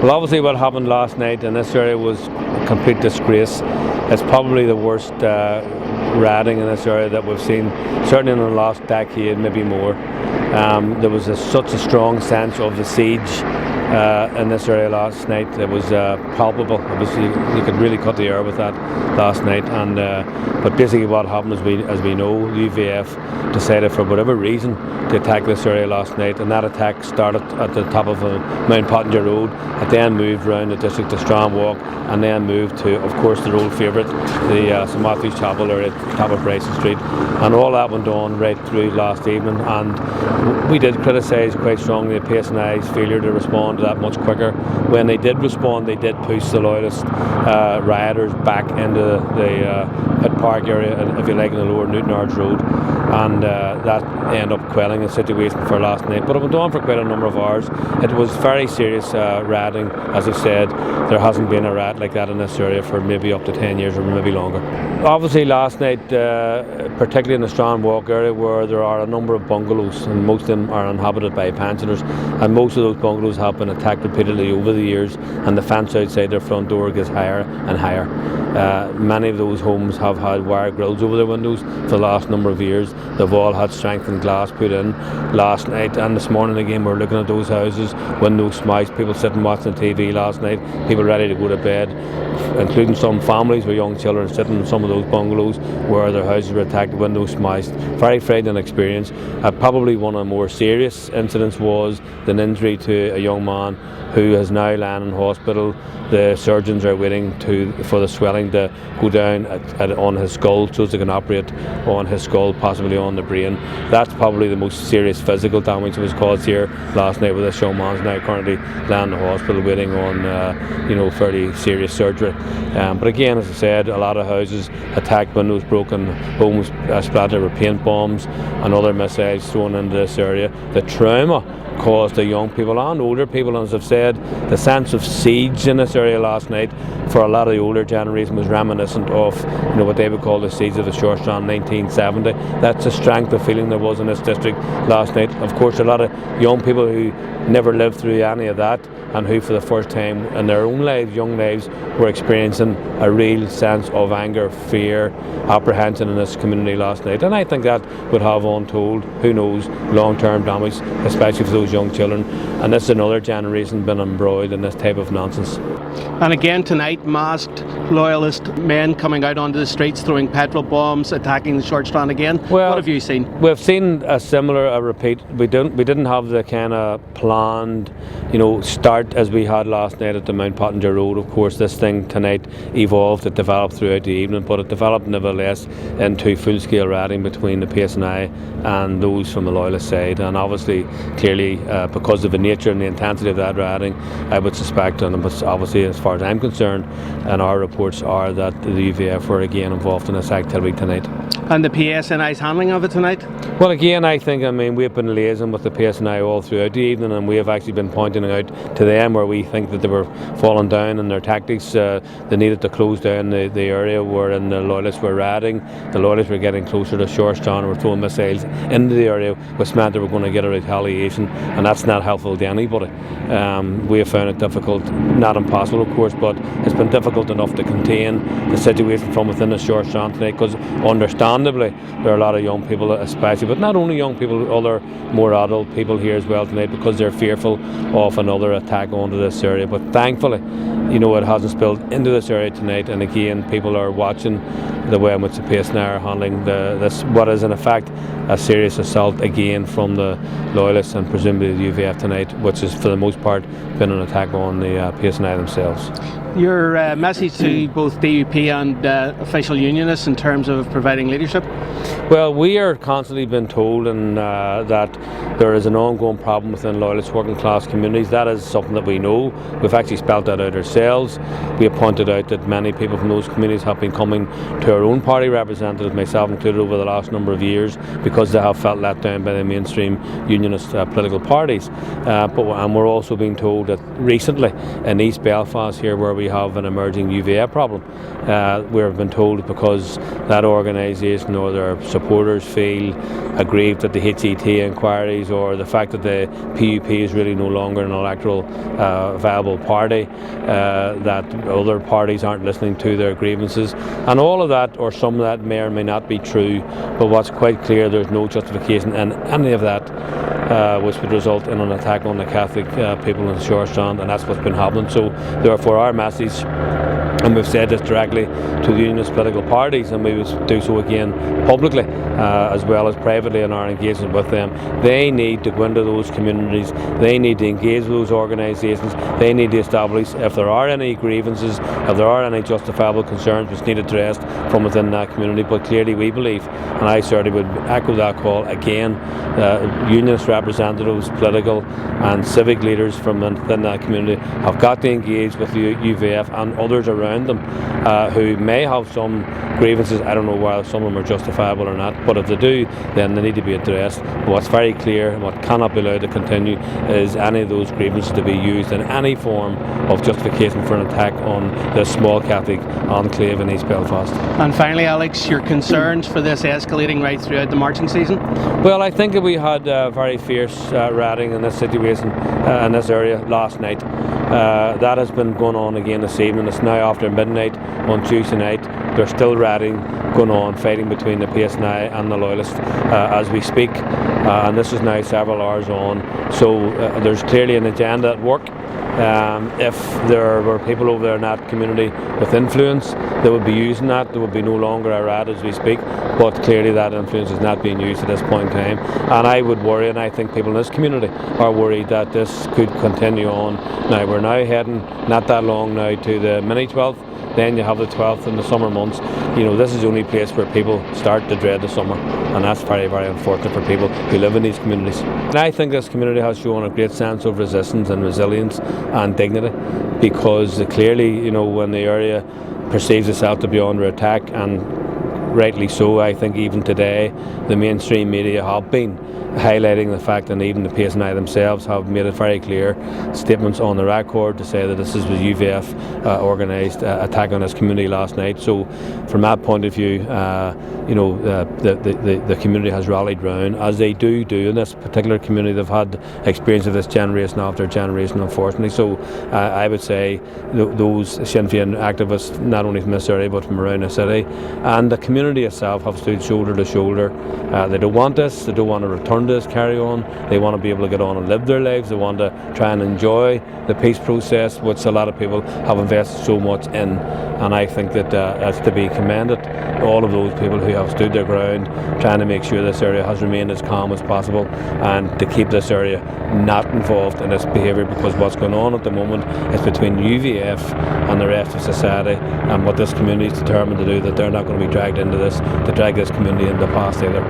Well, obviously what happened last night in this area was a complete disgrace. It's probably the worst rioting in this area that we've seen, certainly in the last decade, maybe more. There was such a strong sense of the siege in this area last night. It was palpable. You could really cut the air with that last night. And but basically what happened, as we know, the UVF decided for whatever reason to attack this area last night, and that attack started at the top of Mount Pottinger Road. It then moved around the district to Strand Walk, and then moved to, of course, the old favourite, the St Matthew's Chapel, or at the top of Bryson Street, and all that went on right through last evening. And we did criticise quite strongly the PSNI's failure to respond to that much quicker. When they did respond, they did push the Loyalist rioters back into the Pit Park area, if you like, in the lower Newton Arch Road, and that ended up quelling the situation for last night. But it went on for quite a number of hours. It was very serious rioting. As I said, there hasn't been a riot like that in this area for maybe up to 10 years or maybe longer. Obviously last night, particularly in the Strand Walk area, where there are a number of bungalows, and most of them are inhabited by pensioners, and most of those bungalows have been attacked repeatedly over the years, and the fence outside their front door gets higher and higher. Many of those homes have had wire grills over their windows for the last number of years. They've all had strengthened glass put in. Last night and this morning again, we're looking at those houses, windows smashed, people sitting watching TV last night, people ready to go to bed, including some families with young children sitting in some of those bungalows where their houses were attacked, windows smashed. Very frightening experience. Probably one of the more serious incidents was an injury to a young man who is now lying in hospital. The surgeons are waiting for the swelling to go down on his skull so they can operate on his skull, possibly on the brain. That's probably the most serious physical damage that was caused here last night, with this young man's now currently lying in the hospital waiting on fairly serious surgery. But again, as I said, a lot of houses attacked, windows broken, homes splattered with paint bombs and other missiles thrown into this area. The trauma caused the young people and older people, and as I've said, the sense of siege in this area last night for a lot of the older generation was reminiscent of what they would call the siege of the Short Strand 1970. That's the strength of feeling there was in this district last night. Of course, a lot of young people who never lived through any of that, and who for the first time in their own lives, young lives, were experiencing a real sense of anger, fear, apprehension in this community last night. And I think that would have untold, who knows, long-term damage, especially for those young children. And this is another generation been embroiled in this type of nonsense. And again tonight, masked Loyalist men coming out onto the streets, throwing petrol bombs, attacking the Short Strand again. Well, what have you seen? We've seen a similar repeat. We didn't have the kind of planned, start as we had last night at the Mount Pottinger Road. Of course, this thing tonight evolved. It developed throughout the evening, but it developed nevertheless into full-scale rioting between the PSNI and those from the Loyalist side. And obviously, clearly, because of the nature and the intensity of that rioting, I would suspect, and obviously as far as I'm concerned, and our reports are, that the UVF were again involved in this activity tonight. And the PSNI's handling of it tonight? Well, again, I think, we've been liaising with the PSNI all throughout the evening, and we have actually been pointing out to them where we think that they were falling down in their tactics. They needed to close down the area wherein the Loyalists were rioting. The Loyalists were getting closer to Short Strand and were throwing missiles into the area, which meant they were going to get a retaliation, and that's not helpful to anybody. We have found it difficult, not impossible of course, but it's been difficult enough to contain the situation from within the Short Strand tonight, because understandably there are a lot of young people especially, but not only young people, other more adult people here as well tonight, because they're fearful of another attack onto this area. But thankfully, it hasn't spilled into this area tonight, and again, people are watching the way in which the PSNI are handling this, what is in effect a serious assault again from the Loyalists and presumably the UVF tonight, which is for the most part been an attack on the PSNI themselves. Your message to both DUP and official unionists in terms of providing leadership? Well, we are constantly being told that there is an ongoing problem within Loyalist working class communities. That is something that we know. We've actually spelt that out ourselves. We have pointed out that many people from those communities have been coming to our own party representatives, myself included, over the last number of years, because they have felt let down by the mainstream unionist political parties. And we're also being told that recently in East Belfast here, where we have an emerging UVF problem, we've been told because that organisation or their supporters feel aggrieved at the HET inquiries, or the fact that the PUP is really no longer an electoral viable party, that other parties aren't listening to their grievances, and all of that, or some of that, may or may not be true. But what's quite clear, there's no justification in any of that which would result in an attack on the Catholic people in the Short Strand, and that's what's been happening. So therefore our message, and we've said this directly to the unionist political parties, and we will do so again publicly as well as privately in our engagement with them. They need to go into those communities, they need to engage with those organisations, they need to establish if there are any grievances, if there are any justifiable concerns which need addressed from within that community. But clearly we believe, and I certainly would echo that call again, unionist representatives, political and civic leaders from within that community have got to engage with the UVF and others around them who may have some grievances. I don't know whether some of them are justifiable or not, but if they do, then they need to be addressed. But what's very clear and what cannot be allowed to continue is any of those grievances to be used in any form of justification for an attack on this small Catholic enclave in East Belfast. And finally, Alex, your concerns for this escalating right throughout the marching season? Well, I think that we had very fierce rioting in this situation in this area last night. That has been going on again this evening. It's now after midnight on Tuesday night. There's still rioting going on, fighting between the PSNI and the Loyalists as we speak, and this is now several hours on. So there's clearly an agenda at work. If there were people over there in that community with influence, they would be using that. There would be no longer a riot as we speak, but clearly that influence is not being used at this point in time. And I would worry, and I think people in this community are worried, that this could continue on. Now we're now heading not that long now to the mini 12th. Then you have the 12th in the summer months. You know, this is the only place where people start to dread the summer, and that's very, very unfortunate for people who live in these communities. And I think this community has shown a great sense of resistance and resilience and dignity, because clearly, you know, when the area perceives itself to be under attack, and rightly so, I think even today the mainstream media have been highlighting the fact, and even the PSNI themselves have made it very clear, statements on the record to say that this is the UVF organised attack on this community last night. So from that point of view, you know, the community has rallied round, as they do in this particular community. They've had experience of this generation after generation, unfortunately. So I would say those Sinn Féin activists, not only from this area but from around the city, and the community itself, have stood shoulder to shoulder. They don't want this, they don't want to return to this carry on. They want to be able to get on and live their lives. They want to try and enjoy the peace process, which a lot of people have invested so much in. And I think that that's to be commended, all of those people who have stood their ground, trying to make sure this area has remained as calm as possible, and to keep this area not involved in this behaviour, because what's going on at the moment is between UVF and the rest of society, and what this community is determined to do, that they're not going to be dragged into this, to drag this community into the past either.